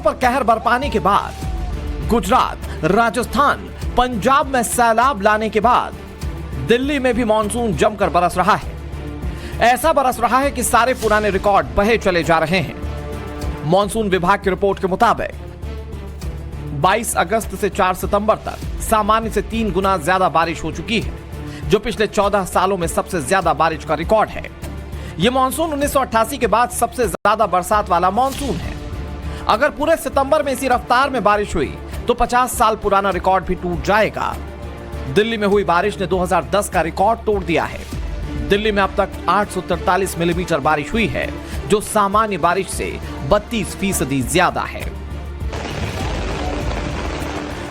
पर कहर बरपाने के बाद गुजरात, राजस्थान, पंजाब में सैलाब लाने के बाद दिल्ली में भी मॉनसून जमकर बरस रहा है। ऐसा बरस रहा है कि सारे पुराने रिकॉर्ड बहे चले जा रहे हैं। मॉनसून विभाग की रिपोर्ट के मुताबिक 22 अगस्त से 4 सितंबर तक सामान्य से 3 गुना ज्यादा बारिश हो चुकी है, जो पिछले 14 सालों में सबसे ज्यादा बारिश का रिकॉर्ड है। यह मॉनसून 1988 के बाद सबसे ज्यादा बरसात वाला मॉनसून है। अगर पूरे सितंबर में इसी रफ्तार में बारिश हुई तो 50 साल पुराना रिकॉर्ड भी टूट जाएगा। दिल्ली में हुई बारिश ने 2010 का रिकॉर्ड तोड़ दिया है। दिल्ली में अब तक 843 मिलीमीटर बारिश हुई है, जो सामान्य बारिश से 32% ज्यादा है।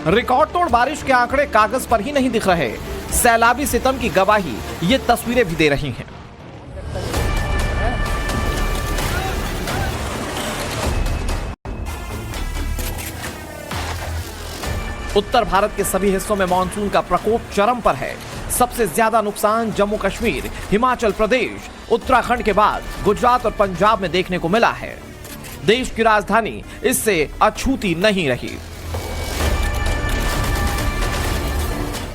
रिकॉर्ड तोड़ बारिश के आंकड़े कागज पर ही नहीं दिख रहे, सैलाबी सितम की गवाही ये तस्वीरें भी दे रही हैं। उत्तर भारत के सभी हिस्सों में मानसून का प्रकोप चरम पर है। सबसे ज्यादा नुकसान जम्मू कश्मीर, हिमाचल प्रदेश, उत्तराखंड के बाद गुजरात और पंजाब में देखने को मिला है। देश की राजधानी इससे अछूती नहीं रही।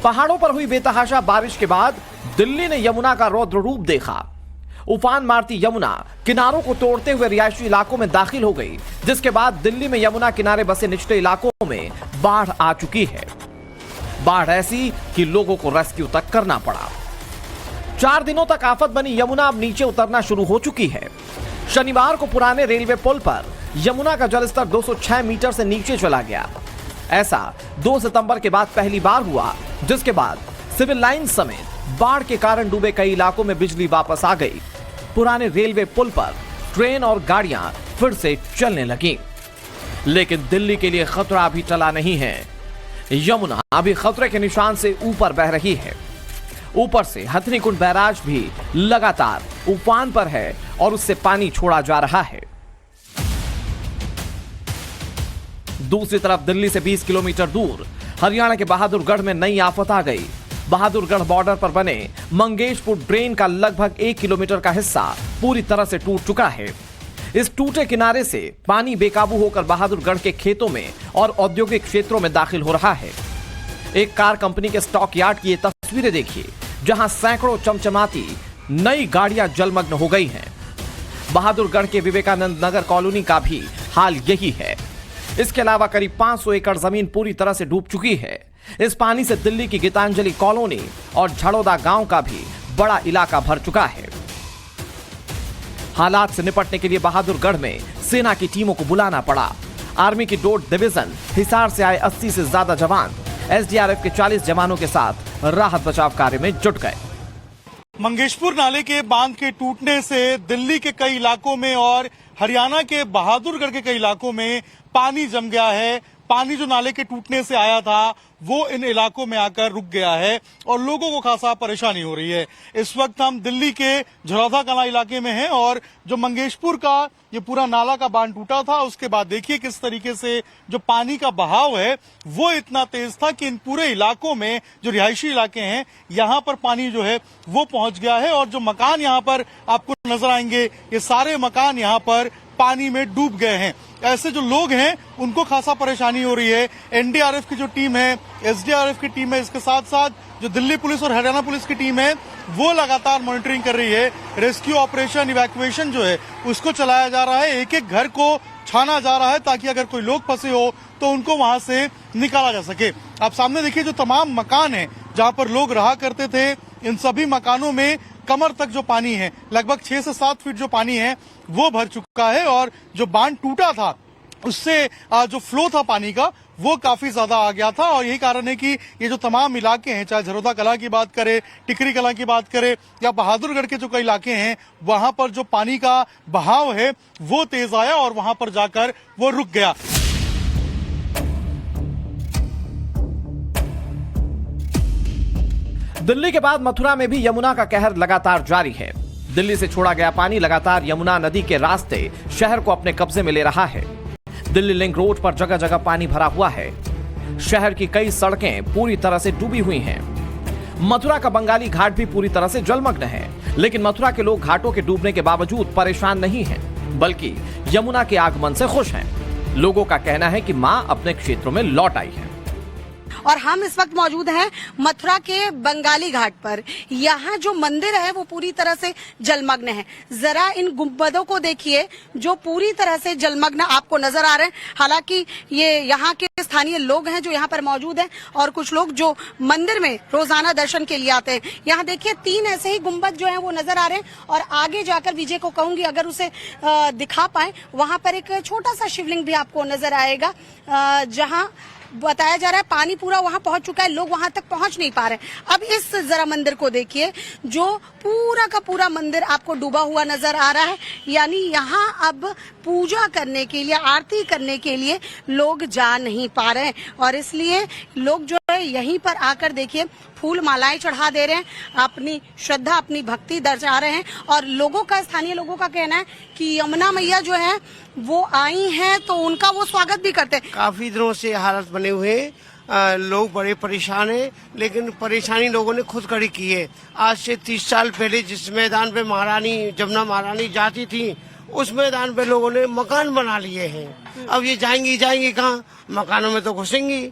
पहाड़ों पर हुई बेतहाशा बारिश के बाद दिल्ली ने यमुना का रौद्र रूप देखा। उफान मारती यमुना किनारों को तोड़ते हुए रिहायशी इलाकों में दाखिल हो गई, जिसके बाद दिल्ली में यमुना किनारे बसे निचले इलाकों में बाढ़ आ चुकी है। बाढ़ ऐसी कि लोगों को रेस्क्यू तक करना पड़ा। 4 दिनों तक आफत बनी यमुना अब नीचे उतरना शुरू हो चुकी है। शनिवार को पुराने रेलवे पुल पर यमुना का जलस्तर 206 मीटर से नीचे चला गया। ऐसा 2 सितंबर के बाद पहली बार हुआ, जिसके बाद सिविल लाइन समेत बाढ़ के कारण डूबे कई इलाकों में बिजली वापस आ गई। पुराने रेलवे पुल पर ट्रेन और गाड़ियां फिर से चलने लगी। लेकिन दिल्ली के लिए खतरा अभी टला नहीं है। यमुना अभी खतरे के निशान से ऊपर बह रही है। ऊपर से हथनीकुंड बैराज भी लगातार उफान पर है और उससे पानी छोड़ा जा रहा है। दूसरी तरफ दिल्ली से 20 किलोमीटर दूर हरियाणा के बहादुरगढ़ में नई आफत आ गई। बहादुरगढ़ बॉर्डर पर बने मंगेशपुर ड्रेन का लगभग 1 किलोमीटर का हिस्सा पूरी तरह से टूट चुका है। इस टूटे किनारे से पानी बेकाबू होकर बहादुरगढ़ के खेतों में और औद्योगिक क्षेत्रों में दाखिल हो रहा है। एक कार कंपनी के स्टॉक यार्ड की ये तस्वीरें देखिए, जहां सैकड़ों चमचमाती नई गाड़ियां जलमग्न हो गई हैं। बहादुरगढ़ के विवेकानंद नगर कॉलोनी का भी हाल यही है। इसके अलावा करीब 500 एकड़ जमीन पूरी तरह से डूब चुकी है। इस पानी से दिल्ली की गीतांजलि कॉलोनी और झड़ौदा गांव का भी बड़ा इलाका भर चुका है। हालात से निपटने के लिए बहादुरगढ़ में सेना की टीमों को बुलाना पड़ा। आर्मी की डोड डिवीजन, हिसार से आए 80 से ज्यादा जवान एसडीआरएफ के 40 जवानों के साथ राहत बचाव कार्य में जुट गए। मंगेशपुर नाले के बांध के टूटने से दिल्ली के कई इलाकों में और हरियाणा के बहादुरगढ़ के कई इलाकों में पानी जम गया है। पानी जो नाले के टूटने से आया था वो इन इलाकों में आकर रुक गया है और लोगों को खासा परेशानी हो रही है। इस वक्त हम दिल्ली के झड़ौदा कला इलाके में हैं और जो मंगेशपुर का ये पूरा नाला का बांध टूटा था, उसके बाद देखिए किस तरीके से जो पानी का बहाव है वो इतना तेज था कि इन पूरे इलाकों में जो रिहायशी इलाके हैं यहाँ पर पानी जो है वो पहुंच गया है। और जो मकान यहाँ पर आपको नजर आएंगे, ये सारे मकान यहाँ पर पानी में डूब गए हैं। ऐसे जो लोग हैं उनको खासा परेशानी हो रही है। एनडीआरएफ की जो टीम है, एसडीआरएफ की टीम है, इसके साथ साथ जो दिल्ली पुलिस और हरियाणा पुलिस की टीम है वो लगातार मॉनिटरिंग कर रही है। रेस्क्यू ऑपरेशन, इवैक्यूएशन जो है उसको चलाया जा रहा है। एक एक घर को छाना जा रहा है ताकि अगर कोई लोग फंसे हो तो उनको वहां से निकाला जा सके। आप सामने देखिए जो तमाम मकान है जहां पर लोग रहा करते थे, इन सभी मकानों में कमर तक जो पानी है, लगभग 6 से 7 फीट जो पानी है वो भर चुका है। और जो बांध टूटा था उससे जो फ्लो था पानी का वो काफी ज्यादा आ गया था। और यही कारण है कि ये जो तमाम इलाके हैं, चाहे झरोदा कला की बात करें, टिकरी कला की बात करें या बहादुरगढ़ के जो कई इलाके हैं, वहां पर जो पानी का बहाव है वो तेज आया और वहां पर जाकर वो रुक गया। दिल्ली के बाद मथुरा में भी यमुना का कहर लगातार जारी है। दिल्ली से छोड़ा गया पानी लगातार यमुना नदी के रास्ते शहर को अपने कब्जे में ले रहा है। दिल्ली लिंक रोड पर जगह जगह पानी भरा हुआ है। शहर की कई सड़कें पूरी तरह से डूबी हुई हैं। मथुरा का बंगाली घाट भी पूरी तरह से जलमग्न है, लेकिन मथुरा के लोग घाटों के डूबने के बावजूद परेशान नहीं हैं, बल्कि यमुना के आगमन से खुश हैं। लोगों का कहना है कि मां अपने क्षेत्रों में लौट आई है। और हम इस वक्त मौजूद हैं मथुरा के बंगाली घाट पर। यहाँ जो मंदिर है वो पूरी तरह से जलमग्न है। जरा इन गुंबदों को देखिए जो पूरी तरह से जलमग्न आपको नजर आ रहे हैं। हालांकि ये यहाँ के स्थानीय लोग हैं जो यहाँ पर मौजूद हैं और कुछ लोग जो मंदिर में रोजाना दर्शन के लिए आते हैं। यहाँ देखिए 3 ऐसे ही गुंबद जो हैं वो नजर आ रहे हैं और आगे जाकर विजय को कहूंगी अगर उसे दिखा पाए, वहां पर एक छोटा सा शिवलिंग भी आपको नजर आएगा जहाँ बताया जा रहा है पानी पूरा वहां पहुंच चुका है, लोग वहां तक पहुंच नहीं पा रहे। अब इस जरा मंदिर को देखिए जो पूरा का पूरा मंदिर आपको डूबा हुआ नजर आ रहा है। यानी यहाँ अब पूजा करने के लिए, आरती करने के लिए लोग जा नहीं पा रहे हैं और इसलिए लोग जो है यहीं पर आकर देखिए फूल मालाएं चढ़ा दे रहे हैं, अपनी श्रद्धा अपनी भक्ति दर्शा रहे हैं। और लोगों का, स्थानीय लोगों का कहना है कि यमुना मैया जो है वो आई हैं तो उनका वो स्वागत भी करते हैं। काफी दिनों से हालत बने हुए लोग बड़े परेशान हैं, लेकिन परेशानी लोगों ने खुद खड़ी की है। आज से 30 साल पहले जिस मैदान पे महारानी जमुना महारानी जाती थी उस मैदान पे लोगों ने मकान बना लिए हैं। अब ये जाएंगी कहाँ? मकानों में तो घुसेंगी।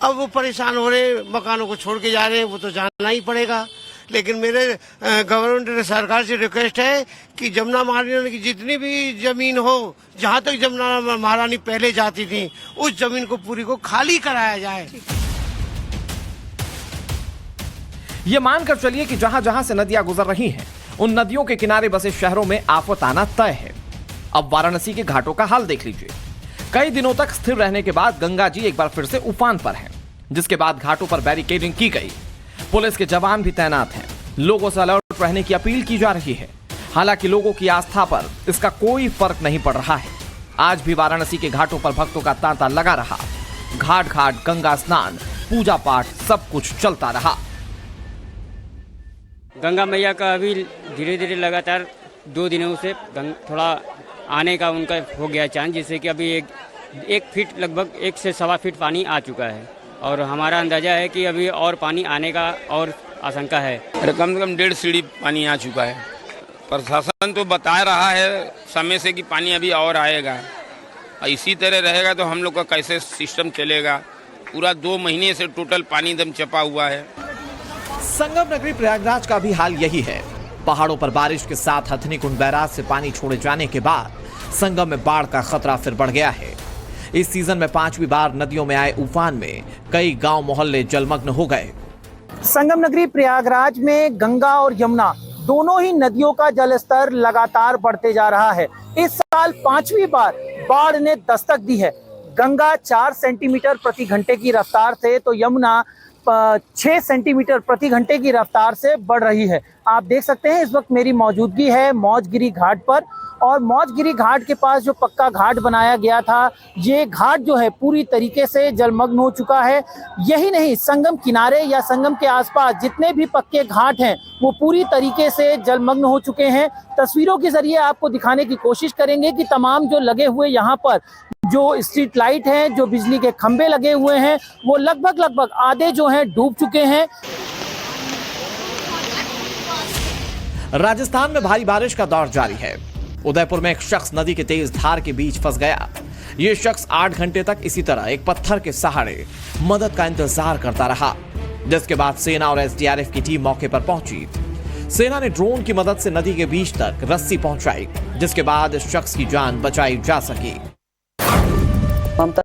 अब वो परेशान हो रहे, मकानों को छोड़ के जा रहे हैं, वो तो जाना ही पड़ेगा। लेकिन मेरे गवर्नमेंट सरकार से रिक्वेस्ट है कि जमुना महारानी की जितनी भी जमीन हो, जहाँ तक जमुना महारानी पहले जाती थी उस जमीन को पूरी को खाली कराया जाए। ये मानकर चलिए कि जहां जहां से नदियां गुजर रही हैं, उन नदियों के किनारे बसे शहरों में आफत आना तय है। अब वाराणसी के घाटों का हाल देख लीजिए। कई दिनों तक स्थिर रहने के बाद गंगा जी एक बार फिर से उफान पर हैं, जिसके बाद घाटों पर बैरिकेडिंग की गई। पुलिस के जवान भी तैनात हैं। लोगों से अलर्ट रहने की अपील की जा रही है। हालांकि लोगों की आस्था पर इसका कोई फर्क नहीं पड़ रहा है। आज भी वाराणसी के घाटों पर भक्तों का तांता लगा रहा। घाट घाट गंगा स्नान, पूजा पाठ सब कुछ चलता रहा। गंगा मैया का अभी धीरे धीरे लगातार 2 दिनों से थोड़ा आने का उनका हो गया चांस, जिससे कि अभी एक फीट लगभग 1 से 1.25 फीट पानी आ चुका है और हमारा अंदाजा है कि अभी और पानी आने का और आशंका है। अरे कम से कम 1.5 सीढ़ी पानी आ चुका है। प्रशासन तो बता रहा है समय से कि पानी अभी और आएगा। इसी तरह रहेगा तो हम लोग का कैसे सिस्टम चलेगा? पूरा 2 महीने से टोटल पानी दम चपा हुआ है। संगम नगरी प्रयागराज का भी हाल यही है। पहाड़ों पर बारिश के साथ हथनी कुंड बैराज से पानी छोड़े जाने के बाद संगम में बाढ़ का खतरा फिर बढ़ गया है। इस सीजन में 5वीं बार नदियों में आए उफान में कई गांव मोहल्ले जलमग्न हो गए। संगम नगरी प्रयागराज में गंगा और यमुना दोनों ही नदियों का जलस्तर लगातार बढ़ते जा रहा है। इस साल 5वीं बार बाढ़ ने दस्तक दी है। गंगा 4 सेंटीमीटर प्रति घंटे की रफ्तार से तो यमुना 6 सेंटीमीटर प्रति घंटे की रफ्तार से बढ़ रही है। आप देख सकते हैं इस वक्त मेरी मौजूदगी है मौजगिरी घाट पर और मौजगिरी घाट के पास जो पक्का घाट बनाया गया था, ये घाट जो है पूरी तरीके से जलमग्न हो चुका है। यही नहीं, संगम किनारे या संगम के आसपास जितने भी पक्के घाट हैं वो पूरी तरीके से जलमग्न हो चुके हैं। तस्वीरों के जरिए आपको दिखाने की कोशिश करेंगे कि तमाम जो लगे हुए यहाँ पर जो स्ट्रीट लाइट हैं, जो बिजली के खंभे लगे हुए हैं, वो लगभग आधे जो हैं डूब चुके हैं। राजस्थान में भारी बारिश का दौर जारी है। उदयपुर में एक शख्स नदी के तेज धार के बीच फंस गया। ये शख्स 8 घंटे तक इसी तरह एक पत्थर के सहारे मदद का इंतजार करता रहा, जिसके बाद सेना और एसडीआरएफ की टीम मौके पर पहुंची। सेना ने ड्रोन की मदद से नदी के बीच तक रस्सी पहुंचाई, जिसके बाद इस शख्स की जान बचाई जा सकी। ममता